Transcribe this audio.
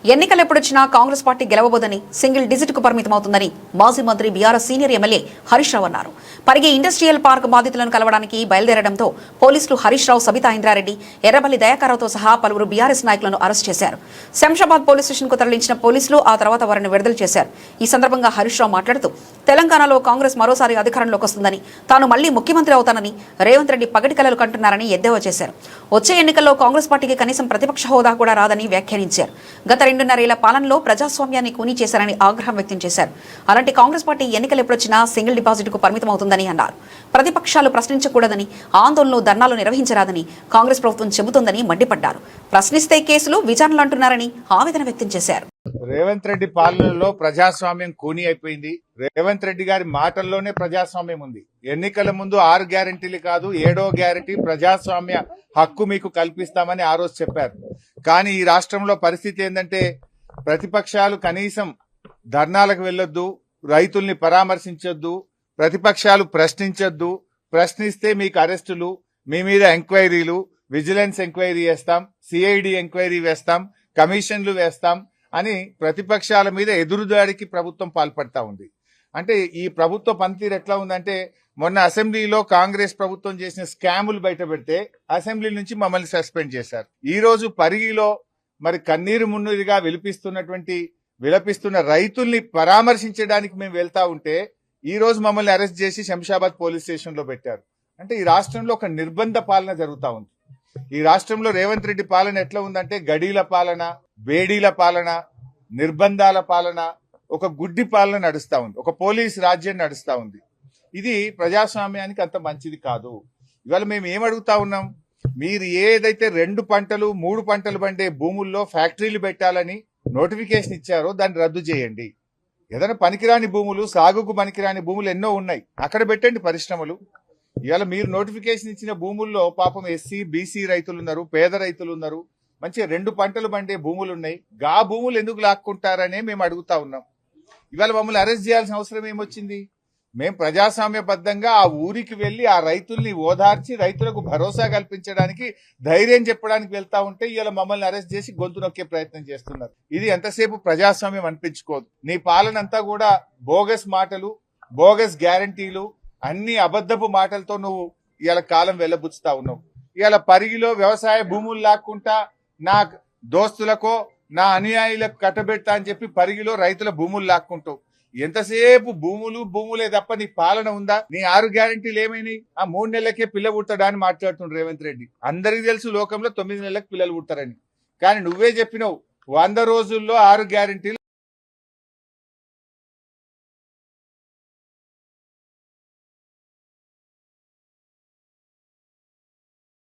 ఎన్నికలు ఎప్పుడొచ్చినా Congress party గెలవబోదని single digit కు పరిమితమవుతుందని మాజీ మంత్రి BRS senior MLA Harish Rao అన్నారు. పరిగి ఇండస్ట్రియల్ పార్క్ బాధితులను కలవడానికి బయలుదేరడంతో పోలీసులు హరీష్ రావు, సబితా ఇంద్రారెడ్డి, ఎర్రబల్లి దయాకర్రావుతో సహా పలువురు బీఆర్ఎస్ నాయకులను అరెస్ట్ చేశారు. శంషాబాద్ పోలీస్ స్టేషన్ కు తరలించిన పోలీసులు ఆ తర్వాత వారిని విడుదల చేశారు. ఈ సందర్భంగా హరీష్ రావు మాట్లాడుతూ తెలంగాణలో కాంగ్రెస్ మరోసారి అధికారంలోకి వస్తుందని, తాను మళ్లీ ముఖ్యమంత్రి అవుతానని రేవంత్ రెడ్డి పగటి కలలు కంటున్నారని ఎద్దేవా చేశారు. వచ్చే ఎన్నికల్లో కాంగ్రెస్ పార్టీకి కనీసం ప్రతిపక్ష హోదా కూడా రాదని వ్యాఖ్యానించారు. గత 2.5 ఏళ్ల పాలనలో ప్రజాస్వామ్యాన్ని కూనీ చేశారని ఆగ్రహం వ్యక్తం చేశారు. అలాంటి కాంగ్రెస్ పార్టీ ఎన్నికలు ఎప్పుడొచ్చినా సింగిల్ డిపాజిట్ కు పరిమితమవుతుందని అన్నారు. ప్రతిపక్షాలు ప్రశ్నించకూడదని, ఆందోళనలు, ధర్నాలు నిర్వహించరాదని కాంగ్రెస్ ప్రభుత్వం చెబుతోందని మండిపడ్డారు. ప్రశ్నిస్తే కేసులు, విచారణలు అంటున్నారని ఆవేదన వ్యక్తం చేశారు. రేవంత్ రెడ్డి పాలనలో ప్రజాస్వామ్యం కూని అయిపోయింది. రేవంత్ రెడ్డి గారి మాటల్లోనే ప్రజాస్వామ్యం ఉంది. ఎన్నికల ముందు 6 గ్యారెంటీలు కాదు 7వ గ్యారెంటీ ప్రజాస్వామ్య హక్కు మీకు కల్పిస్తామని ఆ రోజు చెప్పారు. కానీ ఈ రాష్ట్రంలో పరిస్థితి ఏంటంటే ప్రతిపక్షాలు కనీసం ధర్నాలకు వెళ్లొద్దు, రైతుల్ని పరామర్శించొద్దు, ప్రతిపక్షాలు ప్రశ్నించొద్దు, ప్రశ్నిస్తే మీకు అరెస్టులు, మీ మీద ఎంక్వైరీలు, విజిలెన్స్ ఎంక్వైరీ వేస్తాం, సిఐడి ఎంక్వైరీ వేస్తాం, కమిషన్లు వేస్తాం అని ప్రతిపక్షాల మీద ఎదురుదాడికి ప్రభుత్వం పాల్పడతా ఉంది. అంటే ఈ ప్రభుత్వ పనితీరు ఎట్లా ఉందంటే, మొన్న అసెంబ్లీలో కాంగ్రెస్ ప్రభుత్వం చేసిన స్కాములు బయట పెడితే అసెంబ్లీ నుంచి మమ్మల్ని సస్పెండ్ చేశారు. ఈ రోజు పరిగిలో మరి కన్నీరు మున్నీరుగా విలపిస్తున్న రైతుల్ని పరామర్శించడానికి మేము వెళ్తా ఉంటే ఈ రోజు మమ్మల్ని అరెస్ట్ చేసి శంషాబాద్ పోలీస్ స్టేషన్ లో పెట్టారు. అంటే ఈ రాష్ట్రంలో ఒక నిర్బంధ పాలన జరుగుతా ఉంది. ఈ రాష్ట్రంలో రేవంత్ రెడ్డి పాలన ఎట్లా ఉందంటే గడీల పాలన, బేడీల పాలన, నిర్బంధాల పాలన, ఒక గుడ్డి పాలన నడుస్తా ఉంది, ఒక పోలీస్ రాజ్యం నడుస్తా ఉంది. ఇది ప్రజాస్వామ్యానికి అంత మంచిది కాదు. ఇవాళ మేము ఏమడుగుతా ఉన్నాం, మీరు ఏదైతే 2 పంటలు 3 పంటలు పండే భూముల్లో ఫ్యాక్టరీలు పెట్టాలని నోటిఫికేషన్ ఇచ్చారో దాన్ని రద్దు చేయండి. ఏదైనా పనికిరాని భూములు, సాగుకు పనికిరాని భూములు ఎన్నో ఉన్నాయి, అక్కడ పెట్టండి పరిశ్రమలు. ఇవాళ మీరు నోటిఫికేషన్ ఇచ్చిన భూముల్లో పాపం ఎస్సీ, బీసీ రైతులు ఉన్నారు, పేద రైతులు ఉన్నారు, మంచిగా 2 పంటలు పండే భూములు ఉన్నాయి. గా భూములు ఎందుకు లాక్కుంటారనే మేము అడుగుతా ఉన్నాం. ఇవాళ మమ్మల్ని అరెస్ట్ చేయాల్సిన అవసరం ఏమొచ్చింది? మేము ప్రజాస్వామ్యబద్ధంగా ఆ ఊరికి వెళ్లి ఆ రైతుల్ని ఓదార్చి రైతులకు భరోసా కల్పించడానికి, ధైర్యం చెప్పడానికి వెళ్తా ఉంటే ఇవాళ మమ్మల్ని అరెస్ట్ చేసి గొంతు నొక్కే ప్రయత్నం చేస్తున్నారు. ఇది ఎంతసేపు ప్రజాస్వామ్యం అనిపించుకోదు. నీ పాలనంతా కూడా బోగస్ మాటలు, బోగస్ గ్యారంటీలు, అన్ని అబద్ధపు మాటలతో నువ్వు ఇవాళ కాలం వెళ్ళబుచ్చుతా ఉన్నావు. ఇవాళ పరిగిలో వ్యవసాయ భూములు లాక్కుంటా నా దోస్తులకో నా అనుయాయులకు కట్టబెడతా అని చెప్పి పరిగిలో రైతుల భూములు లాక్కుంటావు. ఎంతసేపు భూములే తప్ప నీ పాలన ఉందా? నీ 6 గ్యారెంటీలు ఏమైనాయి? ఆ 3 నెలలకే పిల్ల పుడతాడా అని మాట్లాడుతుండ్రు రేవంత్ రెడ్డి. అందరికీ తెలుసు లోకంలో 9 నెలలకు పిల్లలు పుడతారని. కానీ నువ్వే చెప్పినావు 100 రోజుల్లో 6 గ్యారెంటీలు